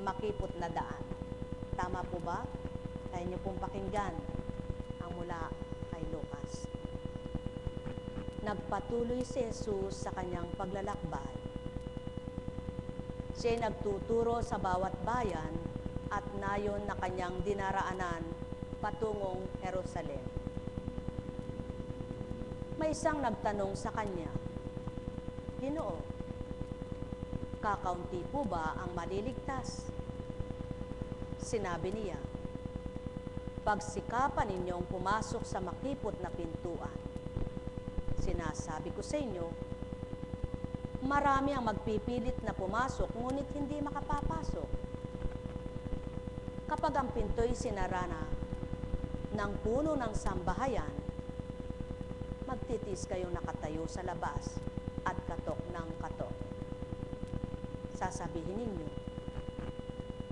makipot na daan. Tama po ba? Kaya niyo pong pakinggan ang mula kay Lucas. Nagpatuloy si Jesus sa kanyang paglalakbay. Siya'y nagtuturo sa bawat bayan at nayon na kanyang dinaraanan patungong Jerusalem. May isang nagtanong sa kanya, Ginoo, kakaunti po ba ang maliligtas? Sinabi niya, pagsikapan ninyong pumasok sa makipot na pintuan. Sinasabi ko sa inyo, marami ang magpipilit na pumasok, ngunit hindi makapapasok. Kapag ang pinto'y sinara na ng puno ng sambahayan, magtitis kayong nakatayo sa labas at katok ng katok. Sasabihin ninyo,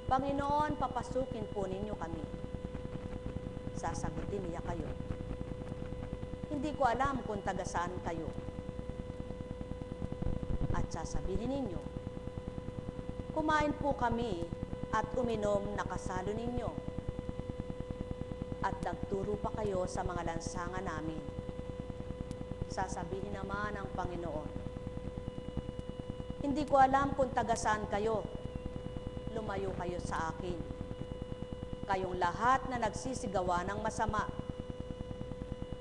Panginoon, papasukin po ninyo kami. Sasagutin niya kayo, hindi ko alam kung taga saan kayo. At sasabihin ninyo, kumain po kami at uminom na kasalo ninyo. At nagturo pa kayo sa mga lansangan namin. Sasabihin naman ng Panginoon, hindi ko alam kung taga saan kayo. Lumayo kayo sa akin. Kayong lahat na nagsisigawa ng masama.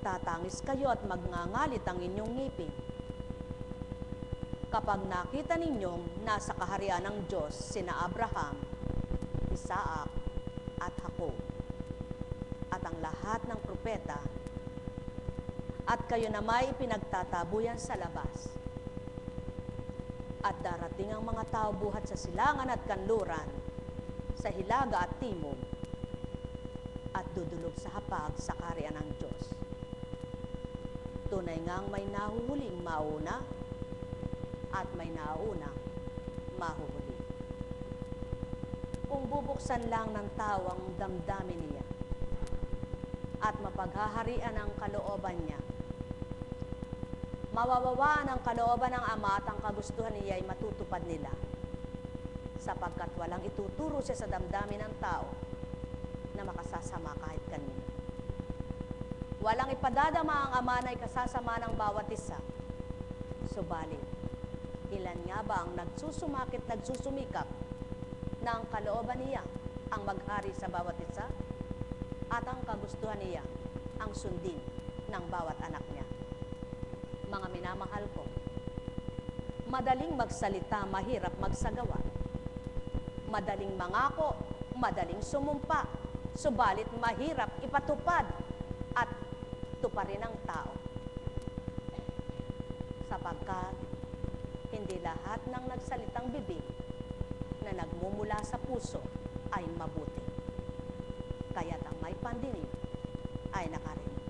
Tatangis kayo at magngangalit ang inyong ngipin. Kapag nakita ninyong nasa kaharian ng Diyos sina Abraham, Isaac at Jacob, at ang lahat ng propeta, at kayo na may pinagtatabuyan sa labas. At darating ang mga tao buhat sa silangan at kanluran, sa hilaga at timog, at dudulog sa hapag sa kaharian ng Diyos. Tunay ngang may nahuhuling mauna, at may naunang mahuhuli. Kung bubuksan lang ng tao ang damdamin niya, at mapaghaharian ang kalooban niya, mawawawaan ang kalooban ng Ama at ang kagustuhan niya ay matutupad nila. Sapagkat walang ituturo siya sa damdamin ng tao na makasasama kahit kanino. Walang ipadadama ang Ama na ikasasama ng bawat isa. Subalit, ilan nga ba ang nagsusumakit, nagsusumikap na ang kalooban niya ang maghari sa bawat isa at ang kagustuhan niya ang sundin ng bawat anak niya. Mga minamahal ko, madaling magsalita, mahirap magsagawa. Madaling mangako, madaling sumumpa, subalit mahirap ipatupad at tuparin ng tao. Sapagkat hindi lahat ng nagsalitang bibig na nagmumula sa puso ay mabuti. Kaya't ang may pandinig ay nakarinig.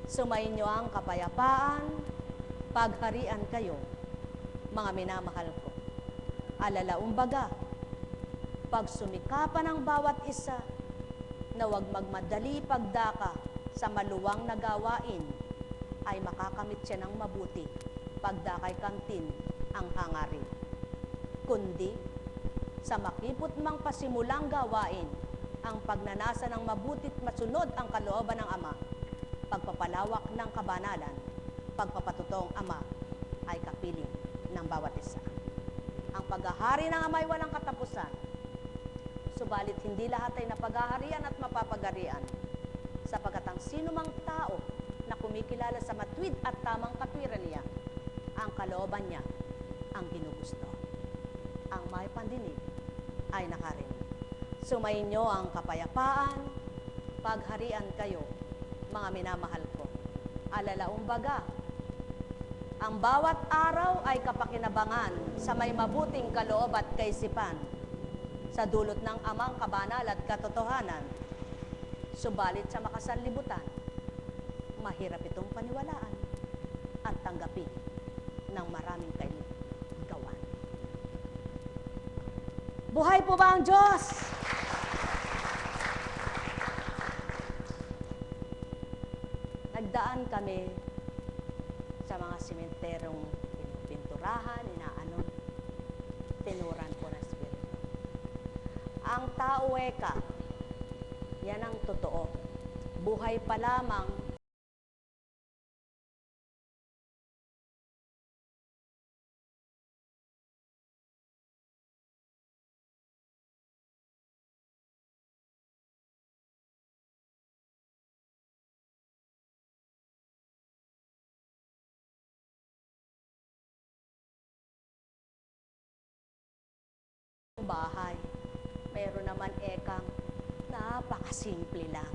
Sumayin niyo ang kapayapaan, pagharian kayo, mga minamahal ko. Alalaumbaga, pagsumikapan ng bawat isa na huwag magmadali pagdaka sa maluwang na gawain ay makakamit siya ng mabuti pagdakay kantin ang hangarin. Kundi, sa makipot mang pasimulang gawain, ang pagnanasa ng mabutit masunod ang kalooban ng Ama, pagpapalawak ng kabanalan, pagpapatutong Ama ay kapiling ng bawat isa. Ang paghahari ng Ama ay walang katapusan. Subalit hindi lahat ay napaghaharian at mapapagarian, sapagkat ang sinumang tao na kumikilala sa matwid at tamang katwiran niya, ang kalooban niya ang ginugusto. Ang may pandinig ay nakarinig. Sumayin niyo ang kapayapaan, pagharian kayo, mga minamahal ko. Alalaumbaga, ang bawat araw ay kapakinabangan sa may mabuting kaloob at kaisipan sa dulot ng Amang kabanal at katotohanan. Subalit sa makasanlibutan, mahirap itong paniwalaan at tanggapin ng maraming kaigawan. Buhay po ba ang Diyos? Nagdaan kami sa mga simenterong pinupinturahan, tinurang po ng Espiritu. ang tao eka, yan ang totoo. Buhay pa lamang bahay. Meron naman ekang napakasimple lang.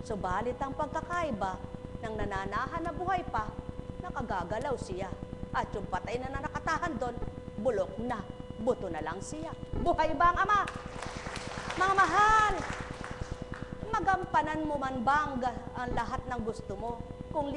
Subalit ang pagkakaiba ng nananahan na buhay pa, nakagagalaw siya. At yung patay na nakatahan doon, bulok na, buto na lang siya. Buhay ba ang Ama? Mga mahal, magampanan mo man ba ang lahat ng gusto mo? Kung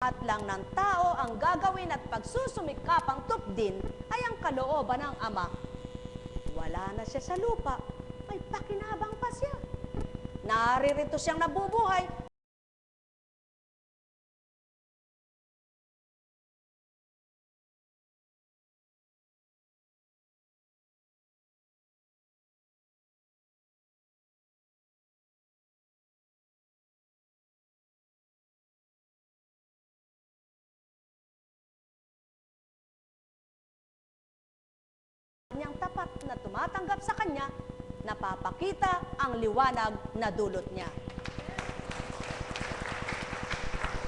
at lang ng tao ang gagawin at pagsusumikapang tupdin ay ang kalooban ng Ama. Wala na siya sa lupa, may pakinabang pa siya. Naririto siyang nabubuhay. Niyang tapat na tumatanggap sa kanya, napapakita ang liwanag na dulot niya.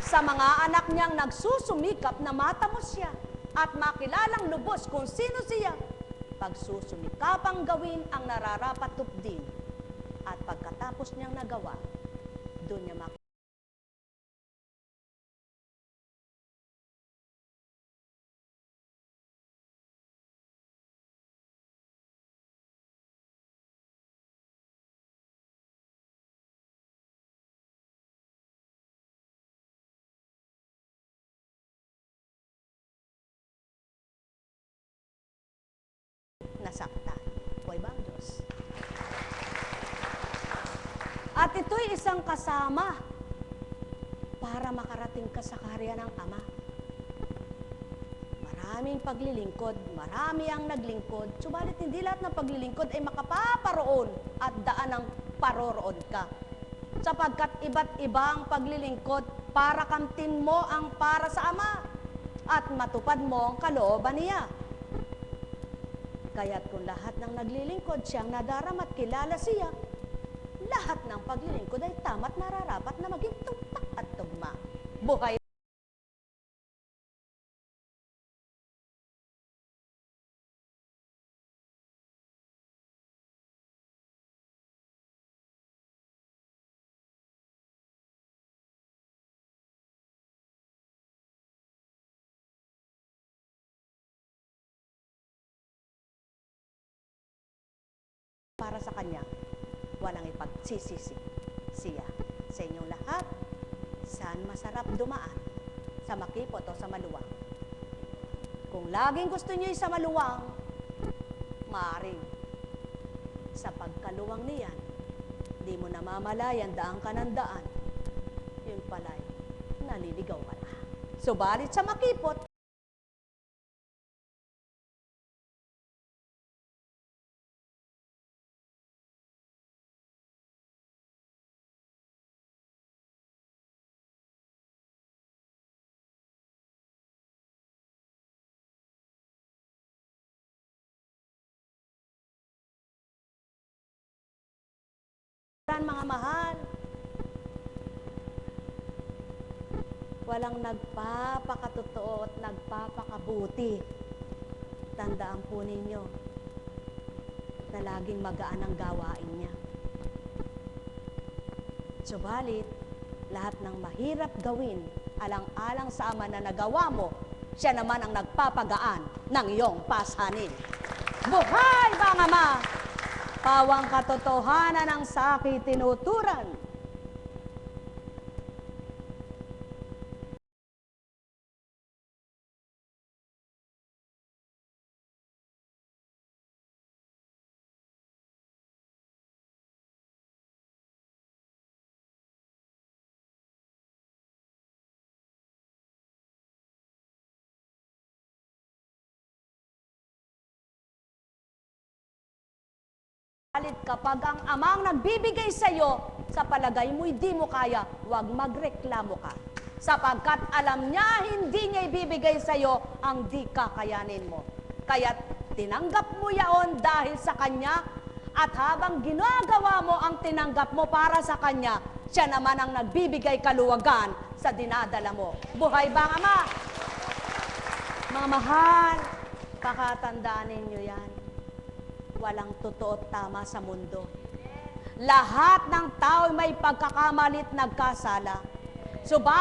Sa mga anak niyang nagsusumikap na matamos siya at makilalang lubos kung sino siya, pagsusumikapang gawin ang nararapat tupdin at pagkatapos niyang nagawa, doon niya nasaktan. Buhay ba ang Diyos? At ito'y isang kasama para makarating ka sa kaharian ng Ama. Maraming paglilingkod, marami ang naglingkod, subalit hindi lahat ng paglilingkod ay makapaparoon at daan ng paroroon ka. Sapagkat iba't ibang paglilingkod para kamtin mo ang para sa Ama at matupad mo ang kalooban niya. Kaya't kung lahat ng naglilingkod siyang nadarama at kilala siya, lahat ng paglilingkod ay tama't nararapat na maging tumpak at tugma. Buhay para sa Kanya, walang ipagsisisi siya sa inyong lahat. Saan masarap dumaan? Sa makipot o sa maluwang? Kung laging gusto niyo sa maluwang, maaring sa pagkaluwang niyan, di mo namamalayan daan ka ng daan. Yun pala'y naliligaw ka na. Subalit sa makipot, mga mahal, walang nagpapakatotoo at nagpapakabuti. Tandaan po ninyo na laging magaan ang gawain niya. Subalit, lahat ng mahirap gawin, alang-alang sa Ama na nagawa mo, siya naman ang nagpapagaan ng iyong pasanin. Buhay ba ang Ama? Pawang katotohanan ang sa akin tinuturan. Subalit kapag ang amang nagbibigay sa iyo, sa palagay mo'y di mo kaya, huwag magreklamo ka. Sapagkat alam niya, hindi niya ibibigay sa iyo ang di kakayanin mo. Kaya tinanggap mo yaon dahil sa Kanya, at habang ginagawa mo ang tinanggap mo para sa Kanya, siya naman ang nagbibigay kaluwagan sa dinadala mo. Buhay ba ang Ama? Mga mahal, pakatandaan ninyo yan. Walang totoo at tama sa mundo. Lahat ng tao may pagkakamalit nagkasala. Subalit